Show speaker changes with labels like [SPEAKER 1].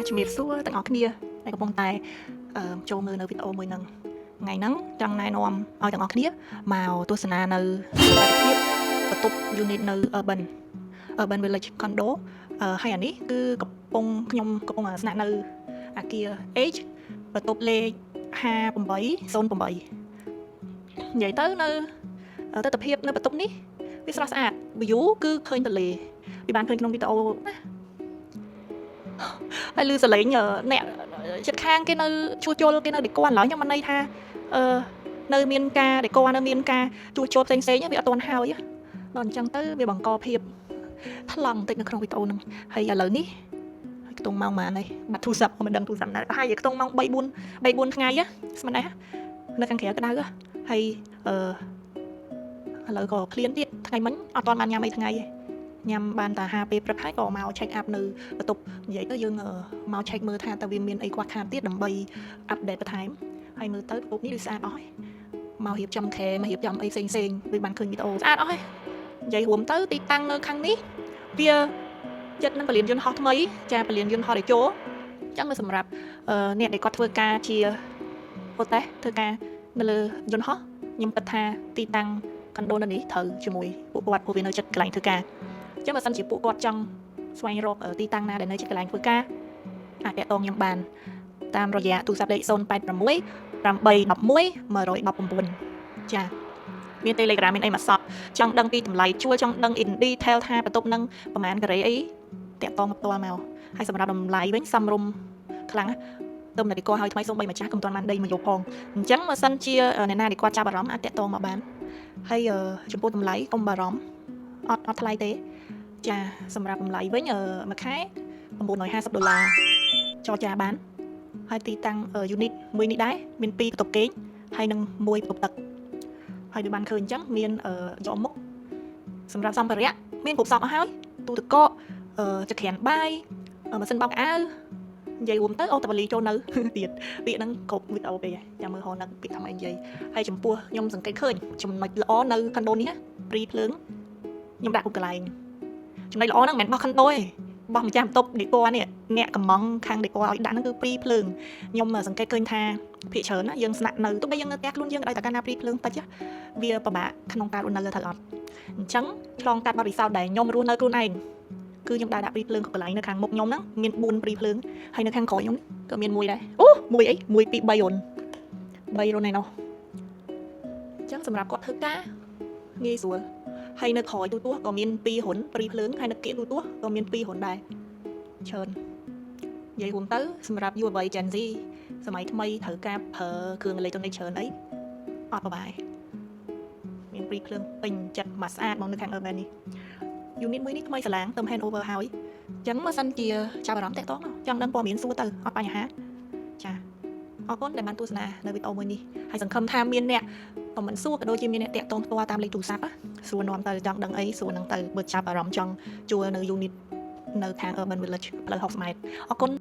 [SPEAKER 1] ជំរាបសួរទាំងអស់គ្នាដែលកំពុងតែចូលមើលនៅវីដេអូមួយហ្នឹងថ្ងៃហ្នឹងចង់ណែនាំឲ្យទាំងអស់គ្នាមកទស្សនានៅសកម្មភាពបន្ទប់ unit នៅ Urban Village Condo ហើយអានេះគឺខ្ញុំកំពុងស្នាក់នៅអគារ H បន្ទប់លេខ5808និយាយទៅនៅទិដ្ឋភាពនៅបន្ទប់នេះវាស្រស់ស្អាត view គឺឃើញទន្លេពីបានឃើញក្នុងវីដេអូហើយឮសលេងអ្នកចិត្តខាងគេនៅជួសជុលគេនៅដេកឡើយខ្ញុំមិនន័យថានៅមានការដេកនៅមានការជួសជុលផ្សេងវាអត់ទាន់ហើយដល់អញ្ចឹងទៅវាបង្កភាពថ្លង់បន្តិចនៅក្នុងវីដេអូហ្នឹងហើយឥឡូវនេះខ្ទង់ម៉ោងប៉ុន្មានហើយបាត់ទូរស័ព្ទមិនដឹងទូរស័ព្ទណាហើយខ្ទង់ម៉ោង3 4ថ្ងៃស្មានដែរនៅខាងក្រៅក្តៅហើយឥឡូវក៏ឃ្លានទៀតថ្ងៃមិញអត់ទាន់បានញ៉ាំអីថ្ងៃទេញ៉ាំបានតែ5ពេលព្រឹកហើយក៏មក check up នៅបន្ទប់និយាយទៅយើងមក check មើលថាតើវាមានអីខ្វះខាតទៀតដើម្បី update បន្ថែមហើយមើលទៅបន្ទប់នេះវាស្អាតអស់ហើយមករៀបចំខែមករៀបចំអីផ្សេងដូចបានឃើញវីដេអូស្អាតអស់ហើយនិយាយរួមទៅទីតាំងនៅខាងនេះវាចិត្តនឹងពលានយន្តហោះថ្មីចាពលានយន្តហោះតេជោអញ្ចឹងសម្រាប់អ្នកដែលគាត់ធ្វើការជាហូតេសធ្វើការនៅលើយន្តហោះខ្ញុំគិតថាទីតាំងកណ្ដូលនេះត្រូវជាមួយពួកគាត់ព្រោះវានៅចិត្តកន្លែងធ្វើការអញ្ចឹងបើសិនជាពួកគាត់ចង់ស្វែងរកទីតាំងណាដែលនៅចិត្តកន្លែងធ្វើការអាចតាក់ទងខ្ញុំបានតាមរយៈទូរស័ព្ទលេខ086 811 119ចាមាន Telegram មានអីមកសពចង់ដឹងពីតម្លៃជួលចង់ដឹង in detail ថាបន្ទប់នឹងប្រហែលការ៉េអីតាក់ទងមកផ្ទាល់មកហើយសម្រាប់តម្លៃវិញសមរម្យខ្លាំងទៅណាទីគាត់ឲ្យថ្មីសូម្បីម្ចាស់ក៏មិនទាន់បានដីមកយកផងអញ្ចឹងបើសិនជាអ្នកណាដែលគាត់ចាប់អារម្មណ៍អាចតាក់ទងមកបានហើយចំពោះតម្លៃកុំបារម្ភអត់ថ្លៃទេចាសម្រាប់តម្លៃវិញមួយខែ$950ចរចាបានហើយទីតាំង unit មួយនេះដែរមាន2បន្ទប់គេងហើយនិង1បន្ទប់ទឹកហើយដូចបានឃើញអញ្ចឹងមានយកមុខសម្រាប់សម្ភារៈមានគ្រប់សពអស់ហើយទូទឹកកកចក្រានបាយម៉ាស៊ីនបោកខោអាវនិយាយរួមទៅអូតាវ៉ាលីចូលនៅទៀតពាក្យហ្នឹងគ្រប់វីដេអូពេកចាំមើលហោនឹងពាក្យថាម៉េចនិយាយហើយចំពោះខ្ញុំសង្កេតឃើញចំណុចល្អនៅខុនដូនេះព្រីភ្លើងខ្ញុំដាក់គ្រប់កន្លែងចំណុចល្អហ្នឹងមិនមែនបោះខុនដូទេបោះម្ចាស់បន្ទប់ដេកនេះអ្នកកំងខាងដេកឲ្យដាក់ហ្នឹងគឺព្រីភ្លើងខ្ញុំសង្កេតឃើញថាភាគច្រើនណាយើងស្នាក់នៅទោះបីយើងនៅផ្ទះខ្លួនយើងក៏ដោយតែកាលណាព្រីភ្លើងតិចវាពិបាកក្នុងការរស់នៅត្រូវអត់អញ្ចឹងឆ្លងកាត់បទពិសោធន៍ដែលខ្ញុំរស់នៅខ្លួនឯងគឺខ្ញុំដើរដាក់ព្រីភ្លើងកន្លែងនៅខាងមុខខ្ញុំហ្នឹងមាន4ព្រីភ្លើងហើយនៅខាងក្រោយខ្ញុំក៏មានមួយដែរអូមួយអី1 2 3រុនឯណោះអញ្ចឹងសម្រាប់គាត់ធ្វើការងាយស្រួលហើយនៅក្រោយទូក៏មាន2រុនព្រីភ្លើងហើយនៅគៀកទូក៏មាន2រុនដែរច្រើននិយាយរួមទៅសម្រាប់យុវវ័យ Gen Z សម័យថ្មីត្រូវការប្រើគ្រឿងអេឡិចត្រូនិកច្រើនអីអត់បបាយមានព្រីភ្លើងពេញចិត្តមកស្អាតមកនៅខាង Urban នេះ unit មួយនេះថ្មីសាឡាងទៅ hand over ហើយអញ្ចឹងបើសិនជាចាប់អារម្មណ៍តាក់ទងចង់ដឹងព័ត៌មានសួរទៅអត់បញ្ហាចាអរគុណដែលបានទស្សនានៅវីដេអូមួយនេះហើយសង្ឃឹមថាមានអ្នកក៏មិនសួរក៏ដូចជាមានអ្នកតាក់ទងផ្ទាល់តាមលេខទូរស័ព្ទសួរនាំទៅចង់ដឹងអីសួរនឹងទៅបើចាប់អារម្មណ៍ចង់ជួលនៅ unit នៅខាង Urban Village ផ្លូវ60 ម៉ែត្រអរគុណ